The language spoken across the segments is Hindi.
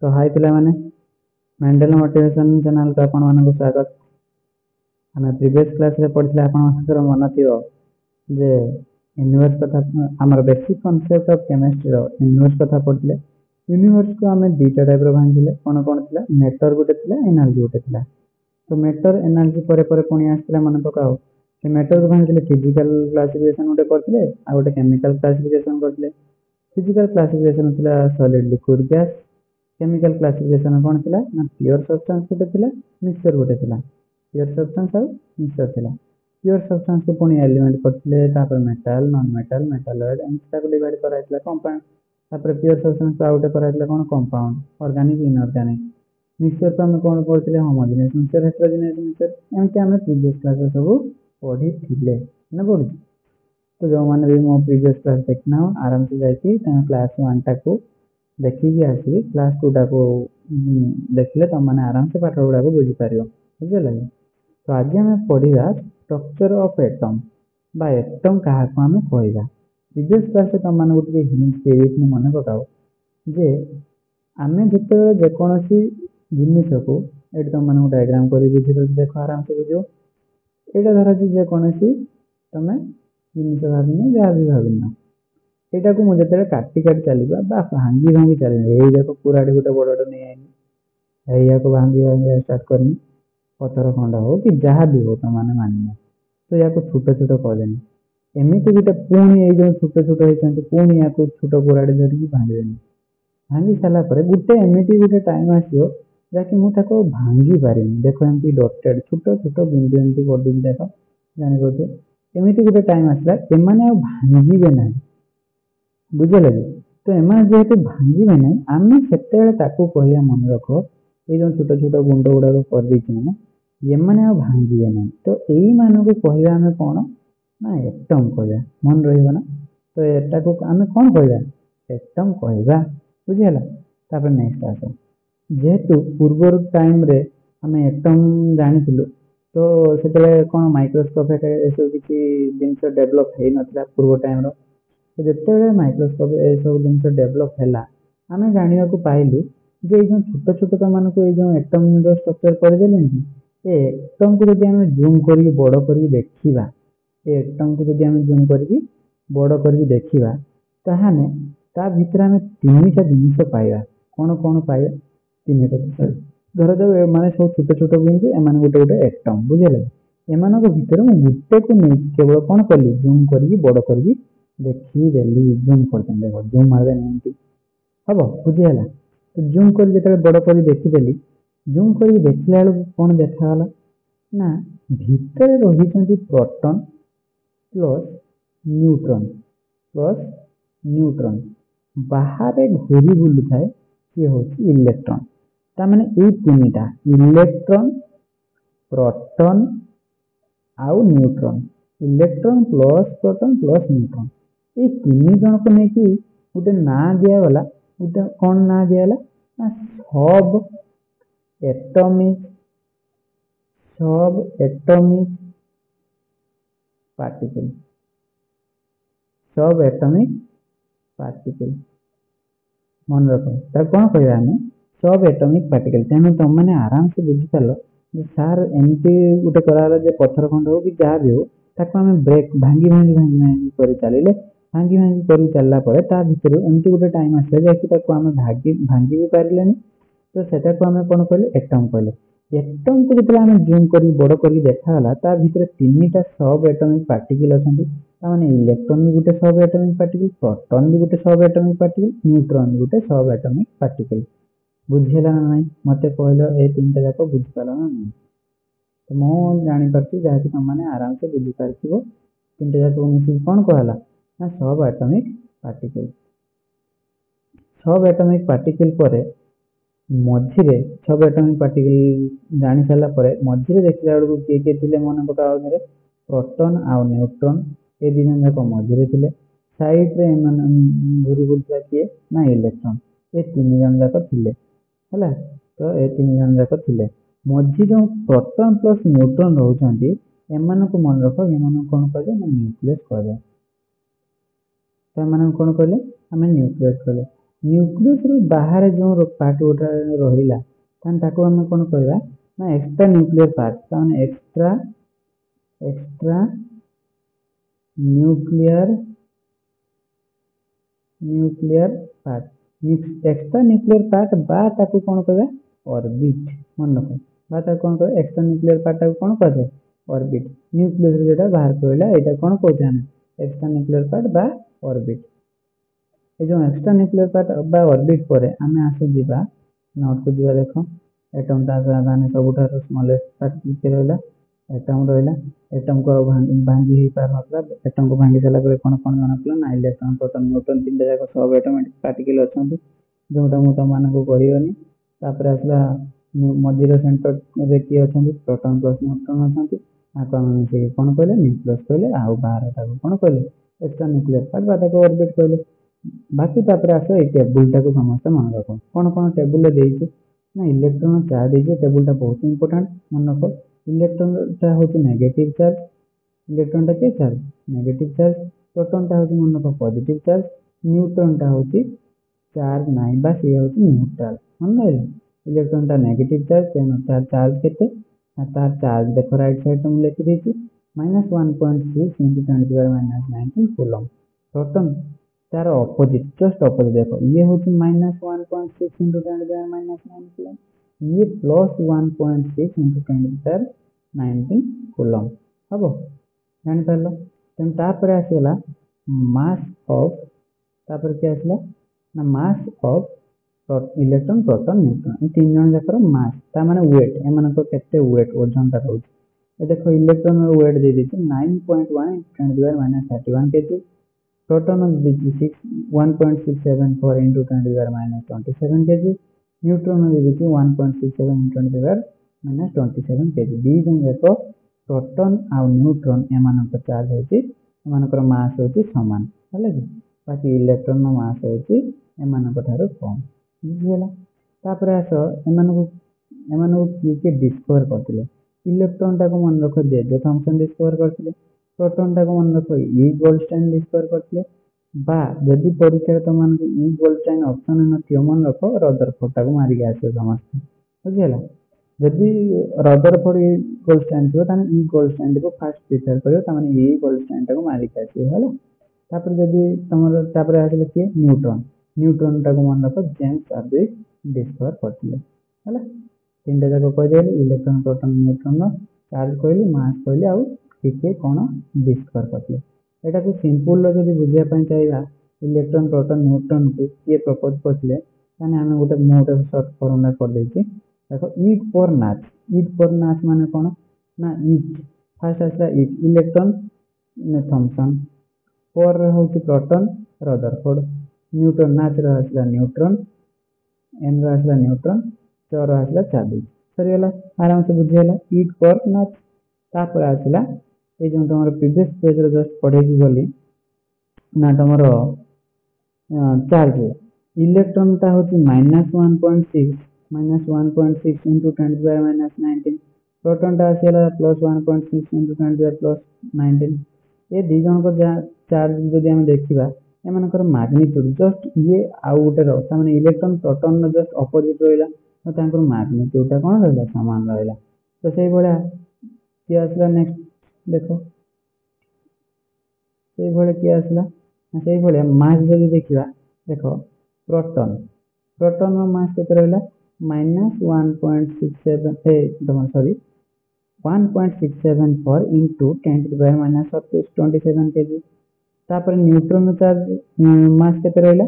तो हाई पिला माने मेंडल मोटिवेशन चैनल को आपण मानक स्वागत। आम प्रीवियस क्लास रे पढ़िला आपण मन थियो जे यूनिवर्स कथा हमर बेसिक कांसेप्ट ऑफ केमिस्ट्री रो यूनिवर्स कथा पढ़िले। यूनिवर्स को आम दुईटा टाइप रो भांगिले कोन कोन थिला मैटर गोटे थिला एनर्जी गोटे थिला। तो मैटर एनर्जी परे परे पुणी आसला मन पकाओ से मैटर को भांगिले फिजिकल क्लासिफिकेशन गोटे करथिले आ गोटे केमिकल क्लासिफिकेशन करथिले। फिजिकल क्लासिफिकेशन थिला solid liquid gas. Chemical classification कौन थिला ना प्योर सब्सटेंस गोटे थिला मिक्सचर गोटे थिला। प्योर सब्सटेंस और मिक्सचर थिला। प्योर सब्सटेंस को पुणी एलिमेंट करथिले तापर metal non metal metalloid and को डिवाइड कराइतला कंपाउंड। तापर प्योर सब्सटेंस को आउट कराइतला कोन कंपाउंड ऑर्गेनिक इनऑर्गेनिक। मिक्सचर को हम कोन करथिले होमोजेनियस मिक्सचर हेटेरोजेनियस मिक्सचर एमके हम प्रीवियस क्लास रे सब पढ़ी थिले ना पढ़ी। तो जो मैंने भी मो प्रीवियस क्लास देखना आराम से जाइए क्लास 1 टा को देखिए आसिक क्लास 2 टा को देखले तुम मैंने आराम से पाठ गुड़ा को बुझीपार बुझे। तो आज आम पढ़ा स्ट्रक्चर ऑफ एटम बा एटम क्या आम कहवा। प्रीवियस क्लास तुम मैंने गोटे हिंट दे मन पकाओ जे आम जो जेकोसी जिनस को ये तुम मैंने डायग्राम कर बुझे देख आराम से बुझ यहाँ धर जेकोसी तुम जिनस भाव जहाँ भी भावना यहाँ को मुझे काटी काटी चलवा भांगी भांगी चलनी यही देख पूरा गोटे बड़े नहीं आईनी या भांगी भांगी स्टार्ट करनी पथर खंड हो कि जहाँ भी हो तुम मैंने मानना। तो या छोट छोट करदेनी एमती गोटे पुणी ये छोट छोट होती पुणी या छोट कुराड़े धरिकी भांगदेनी। भांगी सारापर गोटे एमती गोटे टाइम आसो जहाँकि मुझे भांगी पारिनी। देख एमती डटेड छोट छोट बिंदु एमती कर देख जानीपे एमती गोटे टाइम आसला एमाने भांगे ना बुझे लगे। तो एम जेहेतु भांगे ना आम से कहया मन रख ये जो छोट छोट गुंड गुड़ाक कर मैंने ये मैंने भांगे ना। तो यही मान को कहवा आम कौन ना एटम कहवा मन रहा। तो एटा को आम कौन कहवा एटम कहवा बुझीगला। तापर नेक्स्ट आस जेहेतु पूर्व टाइम रे आम एटम जानी तो से कौन माइक्रोस्कोप सब किसी जिन डेभलप हो ना पूर्व टाइम रो। तो जिते माइक्रोस्कोप ये सब जिन डेभलप है आम जाना पाइलु जे जो छोट छोट तुम मानक ये एटम स्ट्रक्चर करदे ये एटम को जब आम जूम कर बड़ कर देखा ये एटम को जब आम जूम कर बड़ कर देखा ताहने ता भीतर आम 3टा जिनिस पाइबा कौन कौन पाइबा 3टा धर जो मैंने सब छोट छोट बिंदु एम गोटे गोटे एटम बुझे एम भर गोटे को नहीं केवल कौन कली जूम कर बड़ कर देखीदेली जूम कर देख जूम मारदेनी हम बुझीगला। तो जूम कर जो बड़ कर देखीदेली जूम कर देखला बेलू कौन देखागला ना भितर रही प्रोटॉन प्लस न्यूट्रॉन बाहर घूरी बुलू थाए सी हूँ इलेक्ट्रॉन। तार ये 3टा इलेक्ट्रॉन प्रोटॉन आउ neutron electron plus proton plus neutron ये 3 जन को लेकिन गोटे ना दिगला गोटे कौन ना दिगला ना सब एटॉमिक पार्टिकल सब एटॉमिक पार्टिकल मन रख तक कौन कहवा आम सब एटॉमिक पार्टिकल। तेणु तुम मैंने आराम से बुझीपार सार एमती गोटे कराला पत्थर खंड हो कि जहाँ भी हो ताको आम ब्रेक भांगी भांगी भांगी भांगी कर चलिए भांगी भांगी कर चलला भितर एमती गोटे टाइम आसे जैसे आम भांगी भी पारे। तो सेटा को आम कौन कहले एटम कहले। एटम को जो आम जूम कर बड़ कर देखाला ता भितर 3टा सब एटॉमिक पार्टिकल अच्छा माने इलेक्ट्रॉन भी गोटे सब एटॉमिक पार्टिकल प्रोटॉन भी गोटे सब एटॉमिक पार्टिकल न्यूट्रॉन भी गोटे सब एटॉमिक पार्टिकल बुझेगा ना ना मत कहल ये 3टा जाक बुझीपार ना ना। तो मुझे जापार जहाँकि तुम मैंने आराम से बुझीपार 3टा जाक मिसिक कौन कहला ना सब एटॉमिक पार्टिकल। सब एटॉमिक पार्टिकल पर मझे सब एटॉमिक पार्टिकल जानी सारापर मझे देखला बेलू किए किए थे मन पकाओ प्रोटॉन आउ न्यूट्रॉन ये 2 जन जाक मझे थे सैड्रे घूरी बुलता किए ना इलेक्ट्रॉन ये 3 जन जाक थे है। तो ये 3 जन जाक थे मझी जो प्रोटॉन प्लस न्यूट्रॉन रोचे एम को मन रख एम कौन कहे ना न्यूक्लियस कहे। तो एम कौन कहले आम न्यूक्लियस कहले। न्यूक्लियस रो बाहर जो पार्ट गोटा रहिला ताको आम कौन कहवा ना एक्स्ट्रा न्यूक्लियर पार्ट ताने extra extra nuclear nuclear part extra nuclear part बा ताको कौन कहवा ऑर्बिट मन रख बा ताको कौन कहवा एक्स्ट्रा न्यूक्लियर पार्ट ताको कौन कहवा ऑर्बिट न्यूक्लियस जेटा बाहर कहला एटा कौन कहते हैं एक्स्ट्रा न्यूक्लियर पार्ट बा ऑर्बिट ये जो एक्स्ट्रा न्यूक्लियर पार्ट बा ऑर्बिट पर आम आसी जीवा नोट को जीवा देख एटम माने सबुठार स्मॉलेस्ट पार्ट किए रहा एटम रहा एटम को भांगी ही पार नथला एटम को भांगी सारा कौन कौन जन पड़ा ना इलेक्ट्रॉन प्रोटॉन न्यूट्रॉन तीन जाक सब एटॉमिक पार्टिकल अच्छा जोटा मुझे तुम मानक कहनी तापर आसला मझीर सेंटर रे किए अच्छा प्रोटॉन प्लस न्यूट्रॉन अच्छा मिसे कौन कहले न्यूक्लियस कहले आउ बाहर कौन कहले एक्स्ट्रा न्यूक्लियर पार्ट बा ऑर्बिट कहले बाकी तापर आस ये टेबुलटा को समस्त मन रख कौन कौन टेबुल ना इलेक्ट्रॉन चार्ज है टेबुलटा बहुत इंपोर्टेंट मन रख इलेक्ट्रॉनटा हूँ नेगेटिव चार्ज इलेक्ट्रॉनटा के चार्ज नेगेटिव चार्ज प्रोटॉनटा हूँ मन रख पॉजिटिव चार्ज न्यूट्रॉनटा हूँ चार्ज ना बस ये हूँ न्यूट्रल मन रहा इलेक्ट्रॉनटा नेगेटिव चार्ज तेणु तार चार्ज के तार चार्ज देख राइट साइड तो मुझे लिखी -1.6 इंटू 10⁻⁻19 कूलम प्रोटॉन तार अपोजिट जस्ट अपोजिट देखो ये हूँ -1.6 इंटू 10⁻⁻9 कूलम ये +1.6 इंटू 10⁻19 कूलम हम जापार तेणु तापर आसगला मास ऑफ तापर क्या आसला ना mass of electron proton neutron ये तीन जन जाकर मास ता माने वेट एम के वेट ओजनटा रोचे देखो इलेक्ट्रॉन वेट दे दी 9.1 into 10⁻31 KG proton 1.674 into 10⁻27 KG neutron दे दी 1.67 इंटू 10⁻27 केजी दी जन जाक प्रोटॉन आ न्यूट्रॉन एम चार्ज होती एम मास होती सामान है कि बाकी इलेक्ट्रॉन मास होती एम कम बुझीगला तापर आस एम किए डिस्कवर करते इलेक्ट्रॉन टाक मन रख जे थॉमसन डिस्कवर करते प्रोटॉन टाक मन रख ई गोल्डस्टाइन डिस्कवर करते जदि परीक्षा तुम मानक ई गोल्डस्टाइन ऑप्शन न मन रख रदरफोर्ड टाक मारिक आस समस्त बुझीगला जदि रदरफोर्ड ई गोल्डस्टाइन थी ई गोल्डस्टाइन को फास्ट प्रिपेयर कर ई गोल्डस्टाइन टाक मारिक आसला तापर जदि तुम आसले किए न्यूट्रॉन न्यूट्रॉन टाक मन रख जेम्स चार्विक डिस्कवर करते है तीन टा जाक कहीदे इलेक्ट्रॉन प्रोटॉन न्यूट्रॉन चार्ज कहली मास कहली आउ किए कौन डिस्कवर करते यहाँ को सिंपल जब बुझापी चाहिए इलेक्ट्रॉन प्रोटॉन न्यूट्रॉन को किए प्रपोज करते आम गोटे मुझे सर्ट फर्मुला करदे देखो इट पर नाच मान कौन ना इट फास्ट आसला इट इलेक्ट्रॉन थॉमसन पर हूँ प्रोटॉन रदरफोर्ड न्यूट्रॉन नाच रहा न्यूट्रॉन एन रहा न्यूट्रॉन चर आसला चार्विक सरीगला आराम से बुझीगला इट पर नाच तापर आसला ये जो तुम प्रीवियस पेज जस्ट पढ़े गली ना तुम चार्ज इलेक्ट्रॉन टा हूँ -1.6 इंटू 10⁻⁻19 प्रोटॉन टा आसगला +1.6 इंटू 10⁻+19 ये दी जन को चार्ज जदि आम देखा एम मैग्नीट्यूड जस्ट ये आउ गोटे मैंने इलेक्ट्रॉन प्रोटॉन जस्ट अपोजिट रहा मैग्नीट्यूडा कौन रहा सामान रहा तो से भाया किए आसला नेक्स्ट देख से भाया किए आसला से भाया मास जब देखा देख प्रोटॉन प्रोटॉन मास के रहा -1.67 इंटू 10⁻27 केजी तापर न्यूट्रॉन चार्ज मास के रहा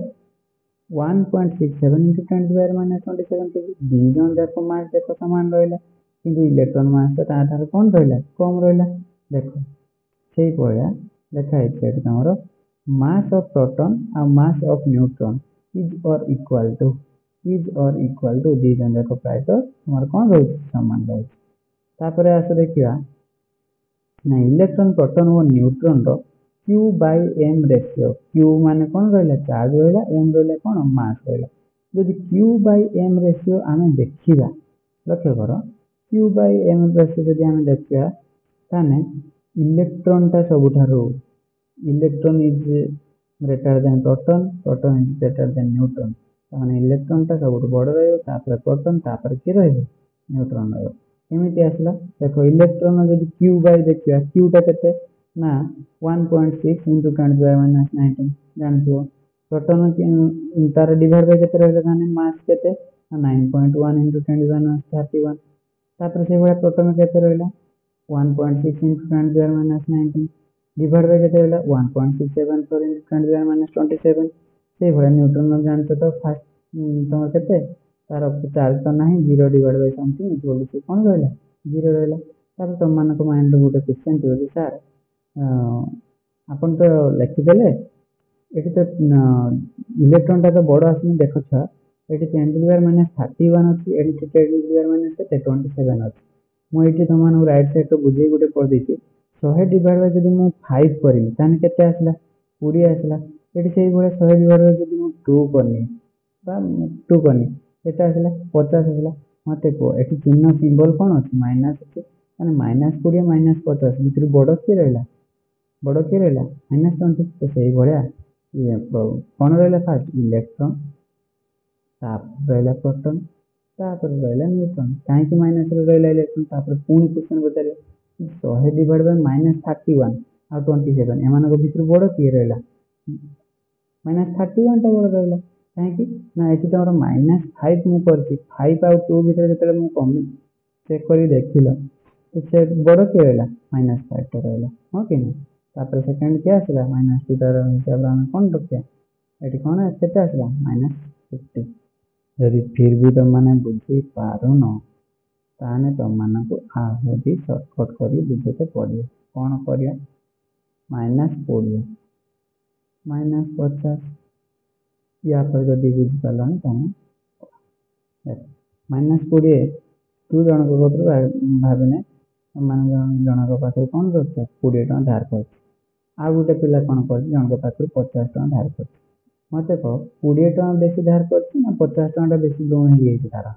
1.67 इंटू 10⁻27 केजी दी जन जाक मास देख सामान रहा कि इलेक्ट्रॉन मास तो कौन रहा कम रहा देख से भाया लिखाई तुम मास ऑफ प्रोटॉन आ मास ऑफ न्यूट्रॉन इज और इक्वल टू दी जन जाक प्राय तुम कौन रोच सामान रोच तापर आस देखा ना इलेक्ट्रॉन प्रोटॉन और न्यूट्रॉन रो Q by M ratio Q माने कौन रहा चार्ज रहा M रहा कौन मास रहा जदि Q by M रेशियो आम देखा लक्ष्य कर Q by M रेशियो जदि आम देखा ताने इलेक्ट्रॉन टा सबुठारु electron is greater than proton, proton is greater than neutron. ताने इलेक्ट्रॉन टा सबुठ बड़ रहिबो, तापर प्रोटॉन, तापर कि रहिबो न्यूट्रॉन रहिबो। केमिति आसला देखो, इलेक्ट्रॉन जदि q बाय देखिया, q टा केते ना 1.6 into 10⁻⁻19 जानथिबो। प्रोटॉन तार डिवाइड बाय केते रहले ताने मास केते 9.1 into 10⁻31। तापर से बडा प्रोटॉन केते रहला 1.6 into 10⁻19 डिवाइड बाय केते रहला 1.674 into 10⁻27। से बडा न्यूट्रॉन जानतो तो फर्स्ट तमर केते तार चार्ज तो नाही 0 divide by something equal to कोन रहला 0 रहला। तापर तुम मानको माइंड रे गोटे क्वेश्चन थियो जे सर आपन तो लिखि देले एटी तो इलेक्ट्रॉन टा तो बड़ आसनी देखो छ, एटी 10⁻31 अछि, एटी 10⁻27 अछि। मु एटी तुम मानको राइट साइड तो बुझे गोटे कर देछि 100 डिवाइड बाय जदि मु 5 करमी ताने केते आसला 20 आसला। एटी सेही बडा 100 डिवाइड बाय जदि मु 2 करनी बा 2 करनी केते आसला 50 आसला। मते को एटी चिन्ह सिंबल कोन अछि माइनस अछि, माने -20 -50 भितर बड़ के रहला -20 तो सही बढिया ये कोन रहला फर्स्ट इलेक्ट्रॉन, तापर रहला प्रोटॉन, तापर रहला न्यूट्रॉन। काहे कि माइनस रे रहला इलेक्ट्रॉन, तापर पुनी क्वेश्चन बतारे 100 डिवाइड बाय -31 और 27 एमानको भितर बड़ के रहला -31 टा बड़ रहला। काहे कि ना एटी तमरो -5 मु करछि, 5 और 2 भितर जेतले मु कमी चेक करी देखिलो तो से बड़ के रहला -5 टा रहला हो कि ना। तापर सेकंड के आसला -2 टा हिसाब हम कोन रखिया एटी कोन केते आसला -50। यदि फिर भी तुम माने बुझी पारुन ताने तुम मानको आहुति शॉर्टकट करी बुझेते पड़ियो। कोन करिया -20 -50 या पर जदि बुझी पालन ताने -20 तू जन को भाबने मान जनक पाखरे कोन रखिया 20 टका धार कर, आ गोटे पिला कोन कर जनक पाखरे 50 टका धार कर। मते कह 20 टका बेसी धार करछि ना 50 टका बेसी लोन हे जाई तारा,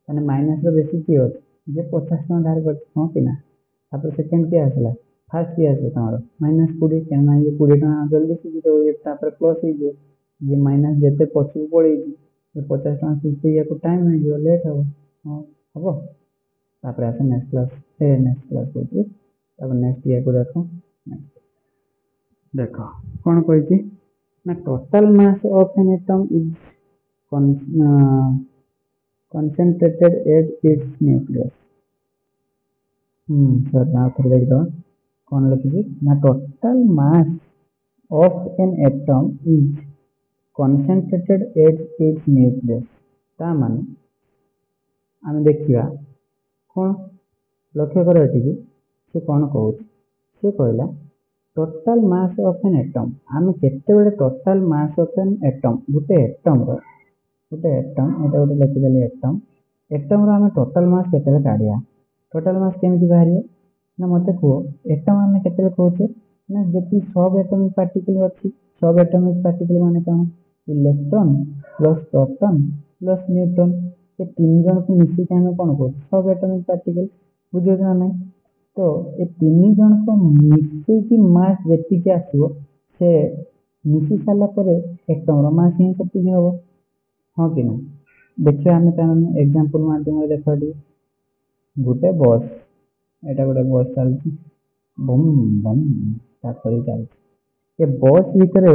माने माइनस रे बेसी की अछि जे 50 टका धार करछि हो कि ना। तापर सेकंड के आसला फर्स्ट के आसला तमरो -20 केना ये 20 टका जल्दी से तो ये तापर प्लस हे जे जे माइनस जेते पछु पड़ी जे 50 टका से ये को टाइम हे जो लेट हो हबो। तापर आसे नेक्स्ट क्लास होती तब नेक्स्ट ये को देखो देखो कोन कहछि ना total mass of an atom is concentrated at its nucleus। Sir ना फिर देख दो कौन लिखी ना total mass of an atom is concentrated at its nucleus। ता माने आम देखिया कौन लक्ष्य कर से कौन कहूँ से कहला total mass of an atom आम केते total mass of an atom गोटे एटम एटा गोटे लिखिदेले एटम रो आम टोटल मास केते काढ़िया टोटल मास केमती बाहर ना मते कह एटम आम केते कहूचे ना जति सब एटमिक पार्टिकल अछि सब एटमिक पार्टिकल माने कौन electron plus proton plus neutron ये तीन जन को मिसी के हम कौन कहू सब एटमिक पार्टिकल बुझे ना नहीं। तो ये तीन जन को मिसी की मास जेति के आसीबो से मिसी साला परे एटम रो मास ही केति हबो हाँ कि ना। देखिए आम एग्जांपल माध्यम देख गोटे बस एटा गोटे बस चलती बम बम चलती ये बस भितर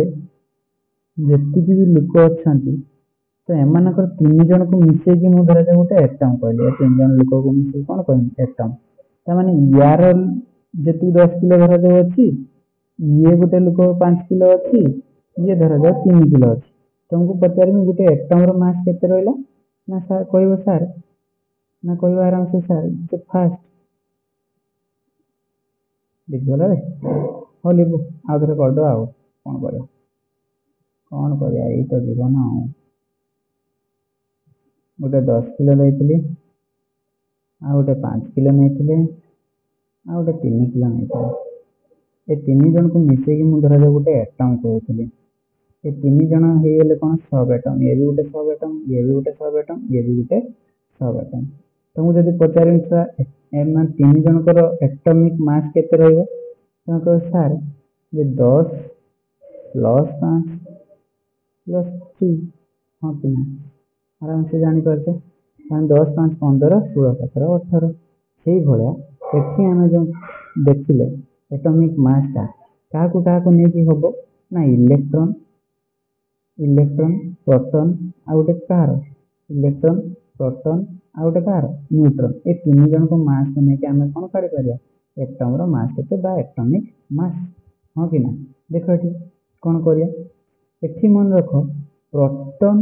जी भी लोक अच्छा तो एम तीन जन को मिसेक मुझे धरा गोटे एटम कहली तीन जन लोक को मिसे कौन कह एटम ताने यार जी 10 किलो धरा जाऊ अच्छी ये गोटे लोक 5 किलो अच्छी ये धरा जाऊ 3 किलो अच्छी तुमको पचारि गोटे एटम रो मास केते रहला ना सर कहबो सर ना कहबो आराम से सर जो फास्ट लिखगला रे हो लिखो आउ थे कर दो आ कौन कर यही तो जीवन गोटे 10 किलो नहीं आ गोटे 5 किलो नहीं आ गोटे 3 किलो नहीं ये तीन जन को मिसेक मुझे धरा गोटे एटम कहते ये तीन जन हो कौन सब एटम ये भी गोटे सब एटम ये भी गोटे सब एटम ये भी गोटे सब एटम तुमको जब पचारि तीन जनकर एटमिक मास केते कह सर जे 10 +5 +3 हाँ कि ना आराम से जानीपारे 10 5 15 16 17 18 से भाया एटी आम जो देखिले एटॉमिक मासटा क्या नहीं हम ना इलेक्ट्रॉन इलेक्ट्रॉन प्रोटॉन आ गोटे कार इलेक्ट्रॉन प्रोटॉन आ गोटे कार न्यूट्रॉन ए तीन जन को मास को लेकिन आम कौन काढ़ी पार एटम मास के एटॉमिक मास हाँ कि ना देख ये कौन करिया एठी मन रख प्रोटॉन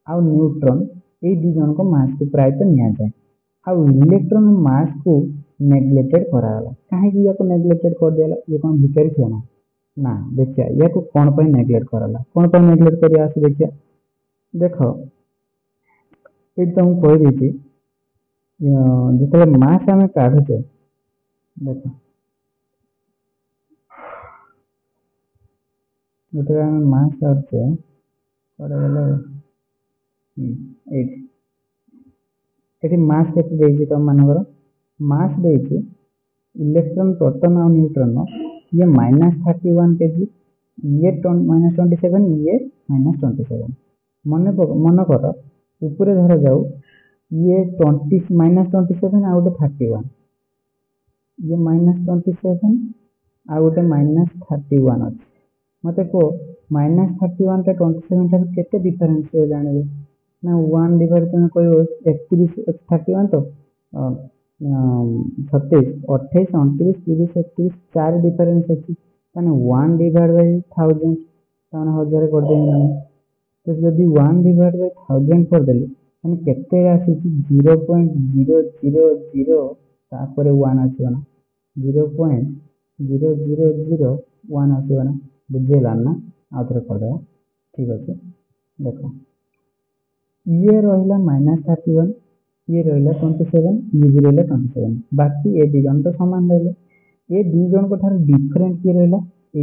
आ न्यूट्रॉन ये दी जन को मास को प्रायतः नि जाए आ इलेक्ट्रॉन मास को नेग्लेक्टेड कराला कहीं या नेग्लेक्टेड कर दिया ये कौन भिखारी छे ना देखिए या कौन पर नेग्लेक्ट कराला कौन पर नेग्लेक्ट कर आस देखिए देख ये तुमको कही देती जिते मास आम काढ़ुचे देख जिते आम मास काढ़ुचे ये मास के तुम मानकर मास देती इलेक्ट्रॉन प्रोटॉन और न्यूट्रॉन ये -31 kg ये -27 ये -27 मन कर ऊपर धर जाऊ ये -27 आ गोटे 31 ये -27 आ गोटे -31 अच्छे मत कह -31 टा 27 ठार के डिफरेन्स जानवे ना 1 डिवाइड तुम कह 31 31 तो 36 28 29 30 31 चार डिफरेन्स अच्छी 1 डिवाइड बाय 1000 हजार कर देंगे तो जब 1 डिवाइड बाय 1000 कर देली केते आसी 0.000 1 आसना 0.0001 आसना बुझेगा ना आउ थे करदे ठीक अच्छे देख ये रहा -31 ये रहा 27 ये भी रहा 27 बाकी ये दी जन तो सामान रहा ये दी जन को ठार डिफरेंट किए रहा ये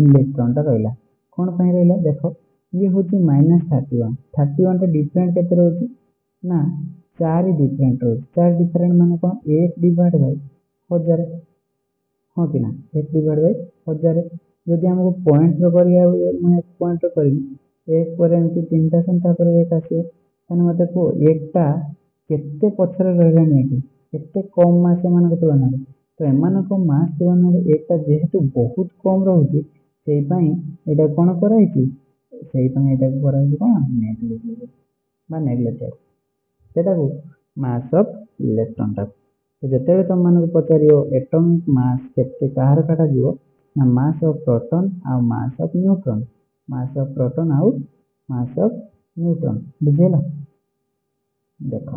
इलेक्ट्रॉन टा रहा कौन पर रहा देख ये हूँ -31 31 टा डिफरेंट के रोचे ना 4 डिफरेंट रोचे 4 डिफरेंट मान कौन 1 डिवाइड बाय 1000 हाँ कि ना 1 डिवाइड बाय 1000 जदि आमको पॉइंट मुझे पॉइंट करी 1 पर एमती 3टा संख्या पर 1 आसो मत कह एकटा केते पछरे रही केते कम मास एम तुलन तो एम मास तुलन एकटा जेहेतु बहुत कम रोचे से कौन कराई कौन नेग्लेक्टेड सेटा मास ऑफ इलेक्ट्रॉन टाक तो जिते तुम मानक पचार एटॉमिक मास केते कहार काटा जीव ना मास ऑफ प्रोटॉन आ mass of neutron mass of proton आउ मास ऑफ न्यूट्रॉन बुझेला देख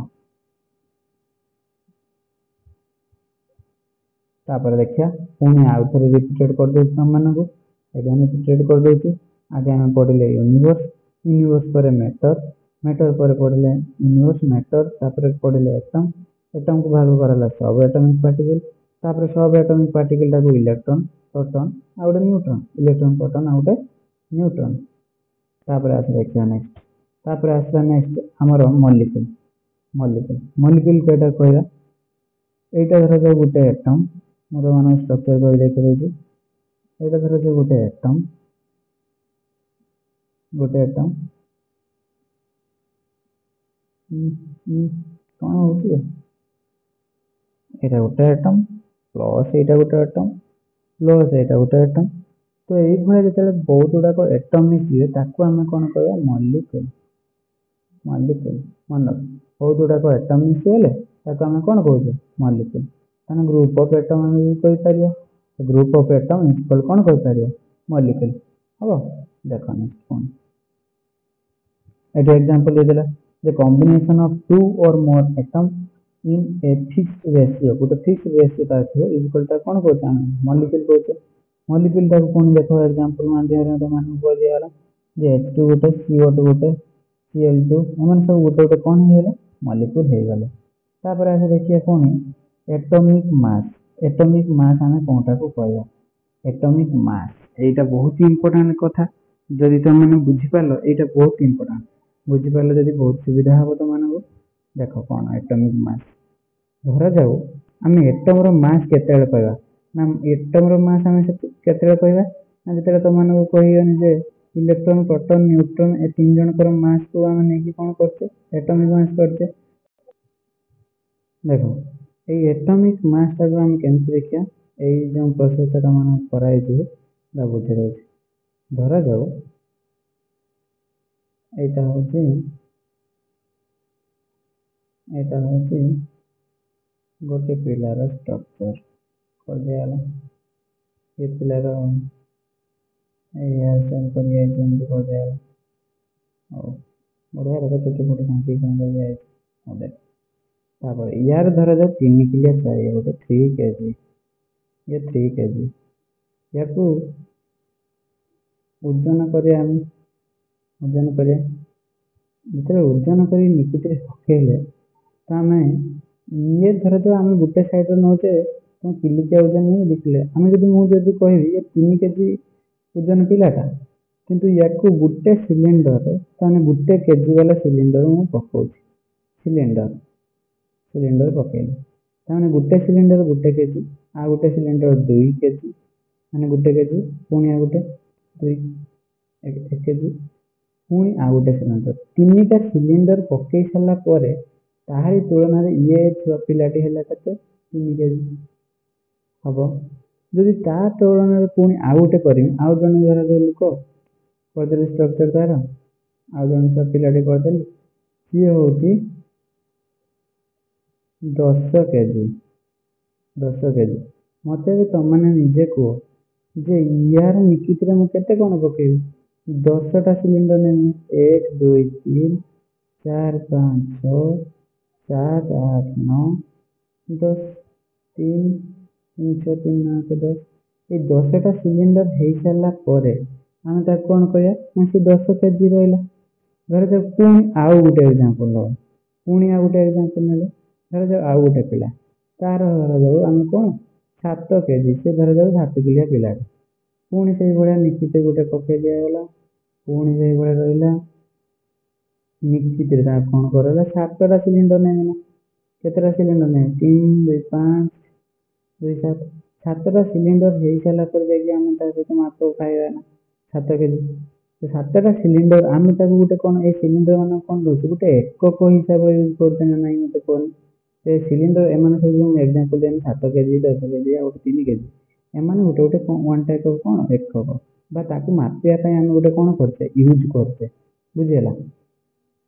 तापर देखिया पुणी आउ थे रिपीटेड कर दे तुम मानक रिपीटेड कर दे आगे आम पढ़ले यूनिवर्स यूनिवर्स पर मैटर मैटर पर पढ़ले यूनिवर्स मैटर तापर पढ़ले एटम एटम को भाग कराला सब एटॉमिक पार्टिकल तापर सब एटॉमिक पार्टिकल टाको इलेक्ट्रॉन प्रोटॉन आ गोटे न्यूट्रॉन इलेक्ट्रॉन प्रोटॉन आ गोटे न्यूट्रॉन तापर आस देखिया नेक्स्ट तापर आसला नेक्स्ट हमर मॉलिक्यूल मॉलिक्यूल मॉलिक्यूल केटा कहया एटा धर जो गोटे एटम मोर मान स्ट्रक्चर कर देखि देछि एटा धर जो गोटे एटम कौन हो गोटे एटम प्लस एटा गोटे एटम प्लस एटा गोटे एटम तो ये जो बहुत गुड़ाक एटम मिसिए ताकू आम कौन कह मॉलिक्यूल मॉलिक्यूल मन बहुत गुड़ाक एटम मिसीगले ताकू आम कौन कहे मॉलिक्यूल मैंने ग्रुप ऑफ एटम आम कहीपर ग्रुप ऑफ एटम इक्वल कौन कहीपर मॉलिक्यूल हम देख नेक्स्ट कौन ये एग्जांपल देदेला द कॉम्बिनेशन ऑफ 2 और मोर atom in a fixed ratio गोटे फिक्स्ड रेशियो तार थो इक्वल ता कौन कहते हैं मॉलिक्यूल कहते मॉलिक्यूल ता कौन देखो एग्जांपल माध्यम रे मान को दियाला जे H2 गोटे CO2 गोटे Cl2 एमन सब गोटे गोटे कौन हे गेला मॉलिक्यूल हे गेला तापर आसे देखिए कौन एटॉमिक मास आमे कोनटा को कहया एटॉमिक मास एटा बहुत इंपोर्टेंट कथा जदि तुम मैंने बुझी पारलो एटा बहुत इंपोर्टेंट बुझी पारलो जदि बहुत सुविधा हम तुम मानक देख कौन एटॉमिक मास धरा जाऊ आम एटम रो मास केते कहवा ना एटम रो मास आम केते कहवा ଯେତେବେଳେ तुमको कहन जे इलेक्ट्रॉन प्रोटॉन न्यूट्रॉन ए तीन जनकर मास को आम नहीं कौन करते एटॉमिक मास करते देखो ये एटॉमिक मास टाक आम केमती देखिया यही जो प्रोसेस तुम कराई बुझे रही धरा जाऊ यहाँ हूँ गोटे पिलार स्ट्रक्चर कर दिया ये पिलार कर दिया बढ़िया रहा चुटी फुटी सांकी कर यार धरा जाओ 3 किलिया चाहिए गोटे 3 kg ये 3 kg या ओजन कर ओजन कर जो ओजन कर निकित पकड़े तो आम ये धर जो आम गोटे सैड नौचे तुम किलिकिया ओजन नहीं देखिले आम जब मुझे कह 3 kg ओजन पिलाटा किंतु या गोटे सिलिंडर गोटे केजी वाला सिलिंडर मुझे पकाऊँ सिलिंडर सिलिंडर पकईली ताने गोटे सिलिंडर गोटे केजी आ गोटे सिलिंडर 2 kg माने गोटे केजी पुणी आ गोटे 2 kg पुणी आ गोटे सिलिंडर 3टा सिलिंडर पकई सारा ताहारी तुलन ये छुआ पिलाटी है 3 kg हम जदि ता तुलन पुणी आउ गोटे कर आउ जन धर जो लोक करदे स्ट्रक्चर तार आउ जन छुआ पिलाटी करदे सी हूँ 10 kg 10 kg मत तुमने निजे कह जे यार निकित मुझे कौन पकई 10टा सिलिंडर नहीं 1 2 3 4 5 6 7 8 9 10 3 6 3 9 10 ये 10टा सिलिंडर हो सारापर आम कौन कह से 10 kg रहा धर जाओ पुणी आउ गोटे एग्जांपल लो पुणी आउ गोटे एग्जांपल ना धर जाओ आउ गोटे पिला तार धर जाऊ आम कौन 7 kg से धर जाऊ 7 किलिया पिला पुणी से भाया निकित गोटे पकई दिगला पुणी से भाया रहा निकित कौन कर 7टा सिलिंडर नहीं केतटा सिलिंडर नहीं 3 2 5 2 7 7टा सिलिंडर हो सारापर जाम सहित माप खाଇବା ना 7 kg 7टा सिलिंडर आम गोटे कौन ये सिलिंडर मान कौन रोचे गोटे एकक हिसाब यूज करते ना ना मत कौन से सिलिंडर एम सब एग्जांपल देनी 7 kg 10 kg आ गोटे 3 kg एम गोटे गोटे वन टाइप ऑफ कौन एकक मापिया आम गोटे कौन करते यूज करते बुझेगा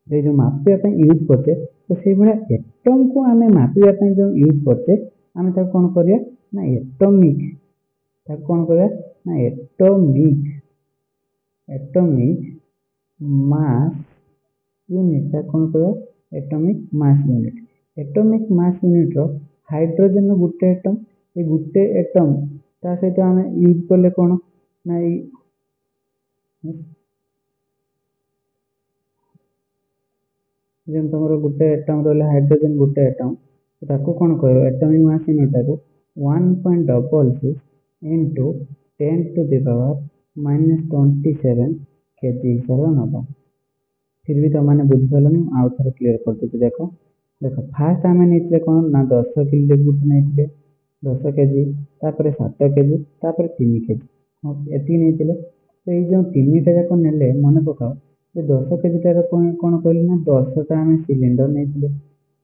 ये जो मापिया यूज करते तो से भाया एटम को आम मापिया जो यूज करते आम कौन कर एटमिक कौन कर एटमिक एटमिक मास यूनिट कौन कर atomic mass unit atomic mass unit रो हाइड्रोजन गोटे एटम ये गोटे एटम ता सहित आम यूज कले कौन ना तुम गोटे एटम रहा हाइड्रोजन गोटे एटम ताको कौन कह एटमिक मास यूनिट को 1.66 into 10 to the power -27 kg हिसाब नवा फिर भी तुमने बुझिपारे आउ थे क्लीयर कर दूसरी देख देख फास्ट आम नहीं कौन ना 10 किलो गुट नहीं 10 kg तापर 7 kg तापर 3 kg हाँ ये नहीं तो ये जो 3टा जाक ने मन पकाओ ये 10 kg टार कौन कहली ना 10टा आम सिलिंडर नहीं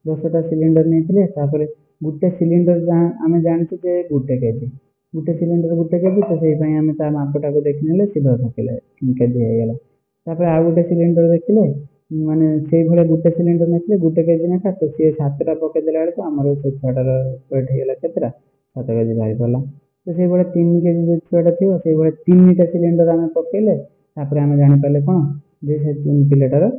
10टा सिलिंडर नहीं गोटे सिलिंडर जहाँ आम जानते गोटे केजी गोटे सिलिंडर गोटे केजी तो से आम ता मापटा को देखने से 10 केजी होगा आउ गोटे सिलिंडर देखिले माने से भाया गोटे सिलिंडर नहीं गोटे केजी ना तो सी 7टा पकईदेला बेलू आमर से छुआटार वेट होगा केतटा 7 केजी बाहरी पड़ा तो से भाया 3 केजी जो छुआटा थी से भाया 3टा सिलिंडर आम पकईले आम जापारे कौन जे से पिलाटार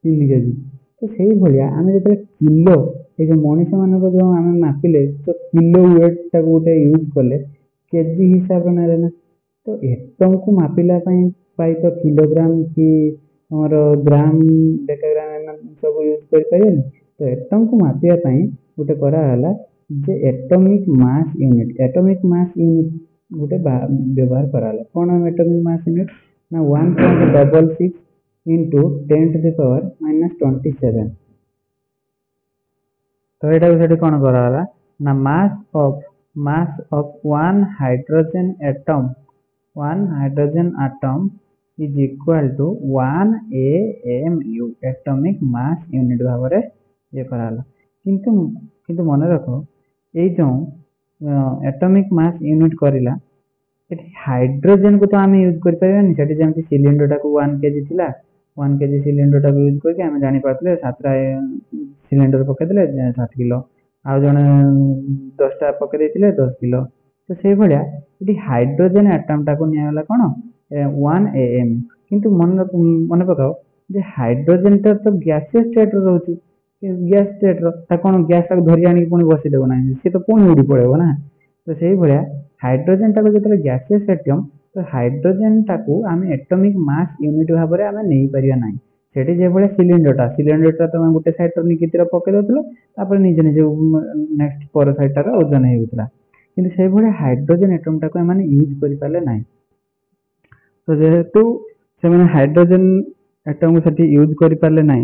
3 केजी तो से भाया आम जो किलो ये जो मनीष मान जो आम मापिले तो किलो वेट टाक गोटे यूज कले केजी हिसाब ना तो एटम को मापिला तो किलोग्राम कि आमर ग्राम डेकाग्राम सब यूज कर तो एटम को मापिया गोटे कराला जे एटमिक मास यूनिट गोटे व्यवहार कराला कौन एटमिक मास यूनिट ना 1.66 into 10 to the power -27 तो यहाँ कौन कराला ना mass of one hydrogen atom one hydrogen atom is equal to 1 AMU atomic mass unit भाव में ये कराला किंतु किंतु मन रख ये जो एटॉमिक मास यूनिट करला हाइड्रोजन को तो आम यूज कर जमी सिलिंडर टाक 1 kg थिला 1 kg सिलिंडर टाक यूज करके आम जानी पारले 7टा सिलिंडर पकेदेले 7 किलो आउ जने 10टा पके देथिले 10 किलो तो से भलिया ये हाइड्रोजन एटम टाक नियाला कोन 1 am किंतु मन पकाओ जे हाइड्रोजन तो गैसियस स्टेट रोची गैस स्टेट कौन गैस टाक धरी आनी पुणी बसई देव ना सी तो पुणी उड़ी पड़ेगा ना तो से भाया हाइड्रोजन टाक जो गैसियस एटम तो हाइड्रोजन टाक आम एटॉमिक मास यूनिट भाव में आम नहीं पारिया ना सेठी जे भाया सिलिंडर तुम गोटे साइड निकितिर पकई दो निजे निजे नेक्स्ट पर साइड टार ओजन होता कि से भाया हाइड्रोजन एटम टाक आम यूज कर पारे ना तो जेहेतु से हाइड्रोजन एटम को से यूज कर पारे ना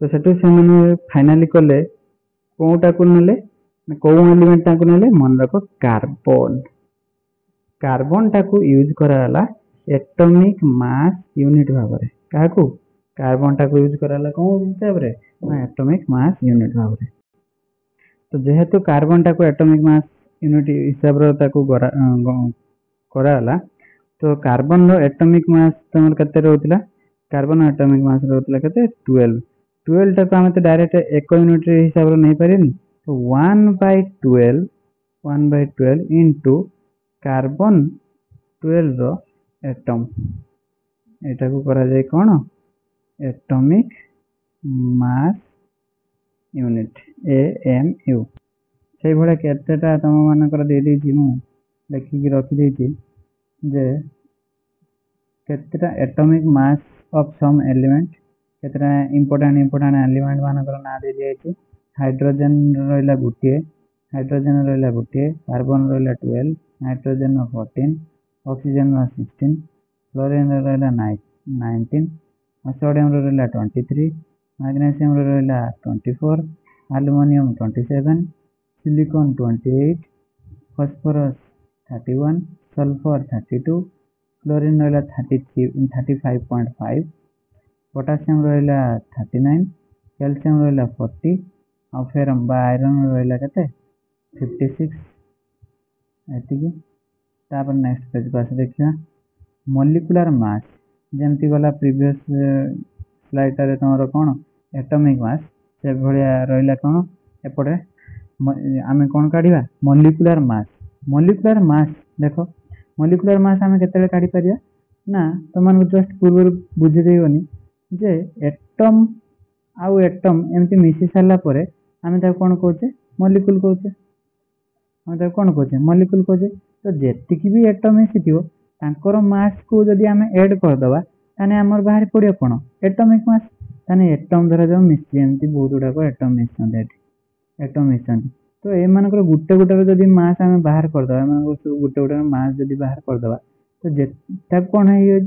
तो सेठू से फाइनाली कले कौटा को नेले कौ एलिमेंट टाक नेले मन रख कार्बन कार्बन टाक यूज कराला एटॉमिक मास यूनिट भाव में क्या कार्बन टाक यूज कराला कौन हिसाब से एटॉमिक मास यूनिट भाव में तो जेहेतु कार्बन टाक एटॉमिक मास यूनिट हिसाब से कराला तो कार्बन रो एटॉमिक मास तुम केते रहउतला कार्बन एटॉमिक मास रहउतला केते 12 टाक आम तो डायरेक्ट एक यूनिट हिसाब से नहीं पारे तो 1/12 इंटू कार्बन 12 रो एटम एटा को करा जाए कौन एटॉमिक मास यूनिट AMU से भाया केतेटा तुम मानकर दे देछि मु देखिकी रखी देछि जे केतेटा atomic mass of some element केतेटा इंपोर्टेंट एलिमेंट मानकर ना दे दिए हाइड्रोजन रहिला गुटिए कार्बन रहिला 12 नाइट्रोजन 14 ऑक्सीजन 16 फ्लोरीन रहिला 19 सोडियम रहिला 23 मैग्नीशियम रहिला 24 aluminium 27 silicon 28 phosphorus 31 sulphur 32 chlorine रहिला 35.5 पोटासियम रहिला 39 कैल्शियम रहिला 40 और फिर आयरन रहिला केते 56 एतिकी तापर नेक्स्ट पेज पास देखिया मॉलिक्यूलर मास जेमती गला प्रीवियस स्लाइड रे तमरो कोन एटॉमिक मास से भलिया रहिला कोन एपटे आमे कोन काढिबा मॉलिक्यूलर मास देखो मॉलिक्यूलर मास आमे केतेले काढी परिया ना तमन जस्ट पूर्व बुझी देबनी जे एटम आउ एटम एमती मिसी सारला परे आमे ता कोन कहूचे मॉलिक्यूल कहूचे आमे ता कोन कहूचे मॉलिक्यूल कहूचे तो जेतिकी भी एटम मिसिथिबो तांकर मास को जदि आमे ऐड कर दबा ताने हमर बाहर पड़ियो कोन एटॉमिक मास ताने एटम धरा जो मिसी एमती बहुत गुडा को एटम मिसन देट एटम मिसन तो ए मानकर गुटे गुटे जदि मास आमे बाहर कर दबा माने गुटे गुटे मास जदि बाहर कर दबा तो जे तब कोन हे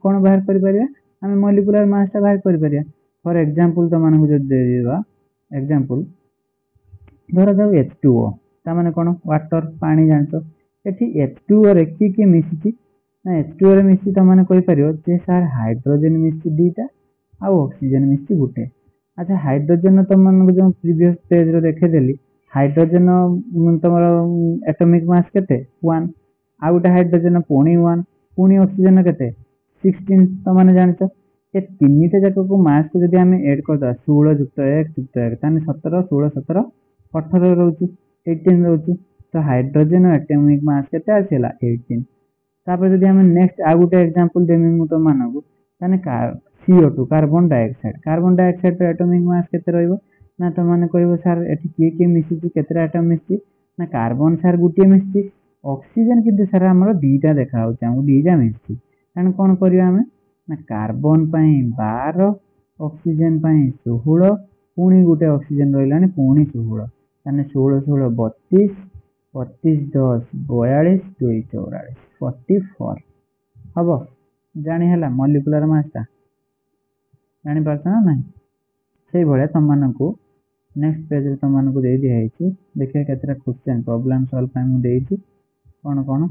कोन बाहर कर परिया आमे मॉलिक्यूलर मास ता बाहर कर परिया फॉर एग्जांपल तो मानक जो दे दिबा एग्जांपल धरा जाऊ H2O ता माने कोन वाटर पानी जानतो एठी H2O रे की मिसिची ना H2O रे मिसी त माने कहि परियो जे सर हाइड्रोजन मिसी दीटा आ ऑक्सीजन मिसी गुटे अच्छा हाइड्रोजन तो मानक जो प्रीवियस पेज रे देखे देली हाइड्रोजन तमरो एटॉमिक मास केते 1 आ गुटे हाइड्रोजन पुणी 1 पुणी ऑक्सीजन केते 16 तो माने जानतो ए तीनटा जाक को मास को जदि हमें ऐड कर दा 16 + 1 + 1 ताने 17 16 17 18 रहउची 18 रहउची तो हाइड्रोजन एटॉमिक मास केते आसेला 18 तापर जदि हमें नेक्स्ट आ गुटे एग्जांपल देमी मु तो मानबो ताने CO2 कार्बन डाइऑक्साइड तो एटॉमिक मास केते रहइबो ना तो माने कहबो सर एठी के मिसिची केतेटा एटम मिसिची ना कार्बन सर गुटे मिसिची ऑक्सीजन किंतु सर हमर दीटा देखा होची हम दीटा मिसिची ताने कोन करियो हमें ना कार्बन पाई 12 ऑक्सीजन पाई 16 पुणी गुटे ऑक्सीजन रहिलानी पुणी 16 ताने 16 16 32 32 10 42 2 44 44 हबो जानी हला मॉलिक्यूलर मास ता जानी पारछ ना नहीं से भले तुम मानकू नेक्स्ट पेज रे तुम मानकू दे दिया है देखिए केतरा क्वेश्चन प्रॉब्लम सॉल्व पाई मु देइची कोन कोन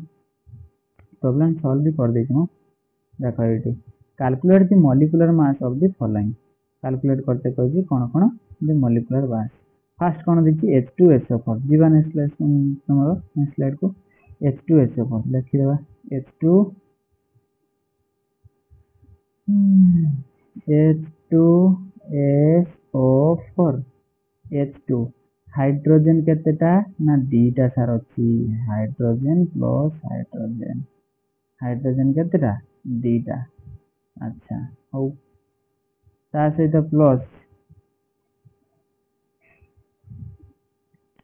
प्रोब्लेम सॉल्व भी कर देछि मु देखो eighty calculate the molecular mass of the following calculate करते कहछि कोन कोन द मॉलिक्यूलर मास फास्ट कोन देखि H2SO4 जीवा नेक्स्ट तुम्हारो नेक्स्ट स्लाइड को H2SO4 लिखि देबा H2 H2SO4 H2 हाइड्रोजन केतेटा ना दीटा सार अछि हाइड्रोजन प्लस हाइड्रोजन केतेटा दीटा अच्छा हो ता सहित प्लस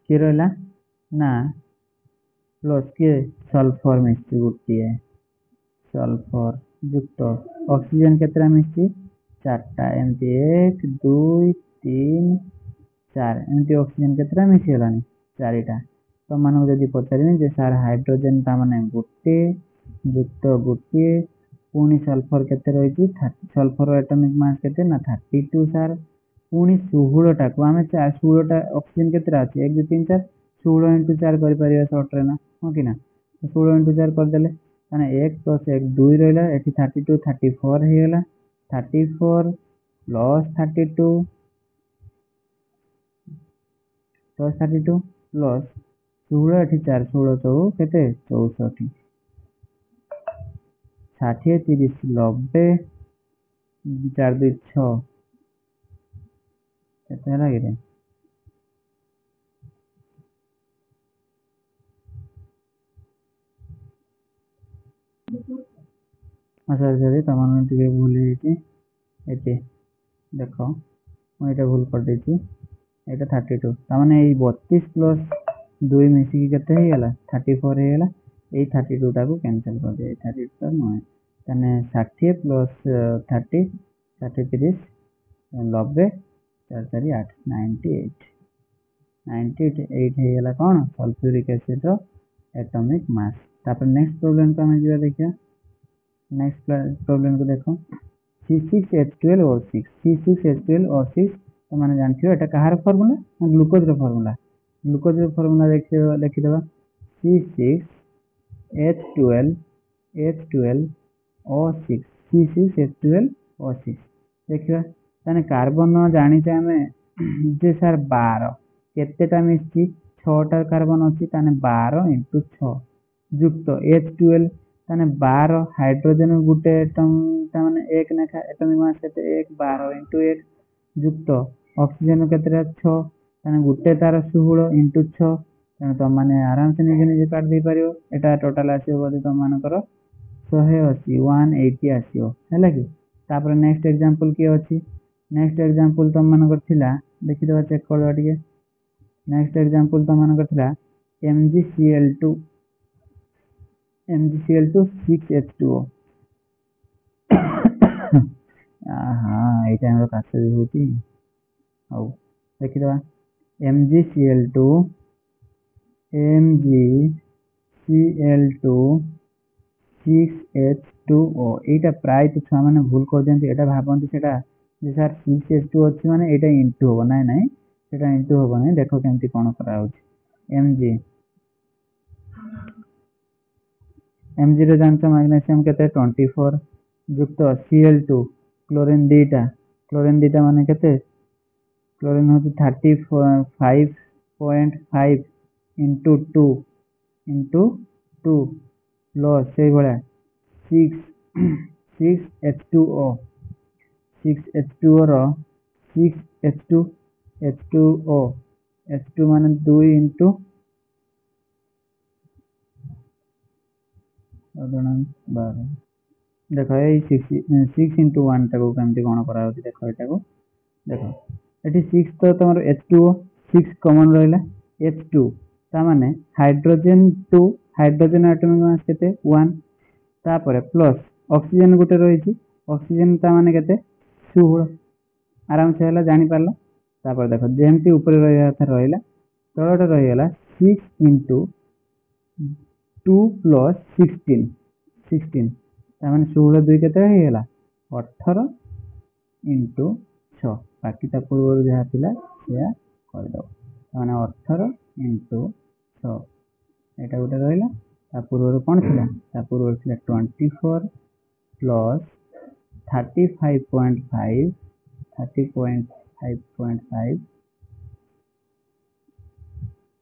के रहला ना प्लस के सल्फर मिक्स गुटिए सल्फर युक्त ऑक्सीजन केतरा मिक्स चारटा एमती 1 2 3 4 एमती ऑक्सीजन केतरा मिक्स गलानी चारिटा तो मानो जदि पचारिबे जे सर हाइड्रोजन ता माने गुटे युक्त गुटे पुनी सल्फर केते रहिछि सल्फर एटॉमिक मास केते ना 32 सर पुनी 16 टा को हमें 16 टा ऑक्सीजन केतरा अछि 1 2 3 4 16 into 4 कर परिबा शॉर्ट रे ना हो कि ना 16 into 4 कर देले माने 1 + 1 2 रहला एठी 32 34 हे गेला 34 plus 32 plus 32 plus 16 एठी 4 16 तो केते 64 60 30 90 4 2 6 केते लागे रे अच्छा जदि तमन टिके भूल हेछि एते देखो मैं एटा भूल कर देछि एटा 32 तामाने ए 32 प्लस 2 मिसी के केते हे गेला 34 हे गेला ए 32 टा को कैंसिल कर दे 32 टा न तने 60 प्लस 30 30 30 90 4 4 8 98 98 हे गेला कोन सल्फ्यूरिक एसिड रो एटॉमिक मास तापर नेक्स्ट प्रॉब्लम को हम जिया देखिया नेक्स्ट प्रॉब्लम को देखो C6H12O6 C6H12O6 तो माने जानथियो एटा कहार फार्मूला ग्लूकोज रो फार्मूला लिखि देबा C6H12O6 C6H12O6 देखिबा तने कार्बन जानि छै हमें जे सर 12 केतेटा मिसछि 6 टा कार्बन अछि तने 12 * 6 युक्त H12 तने 12 हाइड्रोजन गुटे एटम तने 1 नेखा एटॉमिक मास केते 1 12 * 1 युक्त ऑक्सीजन केते 6 तने गुटे तार 16 * 6 तने तो माने आराम से निजे काट दे परियो एटा टोटल आसी बोली तो मान करो 180 180 आसीओ हैला कि तापर नेक्स्ट एग्जांपल की अछि नेक्स्ट एग्जांपल तो मान करथिला देखि देबा चेक करबा ଟିକେ नेक्स्ट एग्जांपल तो मान करथिला MgCl2 6H2O हाँ ये टाइम रो कासे भी होती औ देखि देबा MgCl2 6H2O एटा प्राय तो छुआ माने भूल कर देंती एटा भाबंती सेटा जे सर 6H2 अछि माने एटा इनटू हो ना नहीं सेटा इनटू हो नहीं देखो केमती कोन करा होछि Mg रो जानछ मैग्नीशियम केते 24 युक्त Cl2 क्लोरीन दीटा माने केते क्लोरीन होछि 35.5 into 2 plus से बड़ा 6H2O रो 6H2O H2 माने 2 into देखो ये 6 into 1 टाको केमती कोन करा होछि देखो एटा को देखो एटी 6 तो तमरो H2O 6 कॉमन रहला H2 ता माने हाइड्रोजन 2 हाइड्रोजन एटॉमिक मास केते 1 तापरे प्लस ऑक्सीजन गुटे रहिछि ऑक्सीजन ता माने केते 16 आराम से हला जानि पारलो तापर देखो जेमती ऊपर रहला तळटा रहिला 6 into 2 plus 16 ताମାନେ 16 2 केते हे गेला 18 into 6 बाकी ता पूर्व जहा थिला सेया कर दो ताମାନେ 18 into 6 एटा गुटे रहिला ता पूर्व कौन थिला ता पूर्व थिला 24 प्लस 35.5 30.5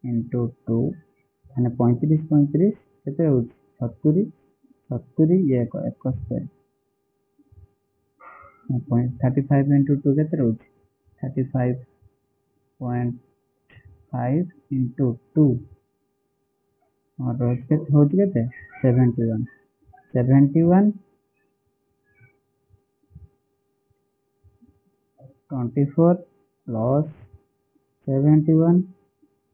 इंटू 2 माने 35 केते होउछ 70 70 ये 71 35 इंटू 2 केते होउछ 35.5 इंटू 2 और रोज के होउछ केते 71 71 24 प्लस 71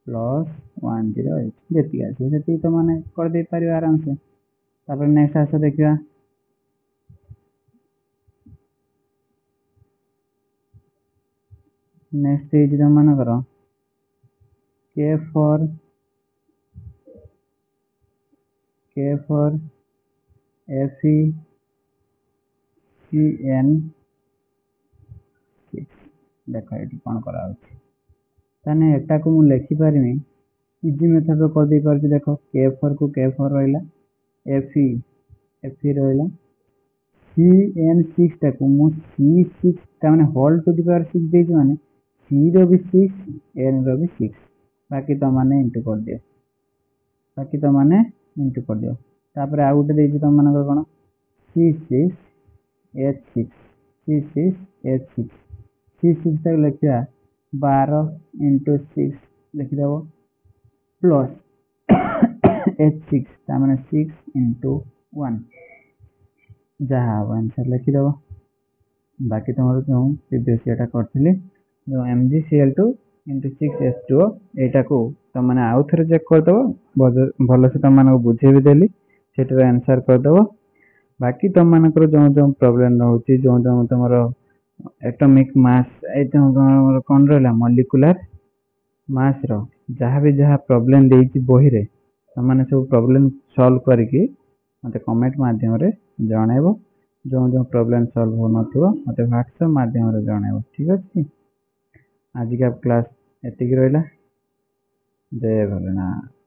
प्लस 108 जेती आछे जेती तो माने कर दे पारि आराम से तापर नेक्स्ट आसे देखिया नेक्स्ट पेज रे मन करो k for fe cn देखो ये कौन करा ताने एटा को मु लिखि पारिमी इजी मेथड रो कर दे पारछि देखो k4 को k4 रहला fe रहला cn6 टा को मु c6 ता माने होल टू द पावर 6 दे माने c रो भी 6 n रो भी 6 बाकी तो माने इंटू कर दियो तापर आ गुटे देछि त माने कोन c6 h6 c6 h6 c6 तक लिखिया 12 इंटू 6 लिखि देबो प्लस h6 ता माने 6 इंटू 1 जहाँ आंसर लिखि देबो बाकी तुम जो प्रीवियस एटा करथिले जो MgCl2 into 6H2O एटा को तुम माने आउ थरे चेक कर दबो भलो से तुम माने बुझे भी देली सेटर आंसर कर दबो बाकी तुम माने जो जो प्रॉब्लम रहउची जो जो तुमरो एटॉमिक मास ए तुमरो कोन रहला मॉलिक्यूलर मास रो जहाँ भी जहाँ प्रॉब्लम देइची बही रे तुम माने सब प्रॉब्लम सॉल्व करके मते कमेंट माध्यम रे जणाइबो जो जो प्रॉब्लम सॉल्व हो नथिबो मते व्हाट्सएप माध्यम रे जणाइबो ठीक अछि आज का क्लास एतिक रहला जय भोलेनाथ।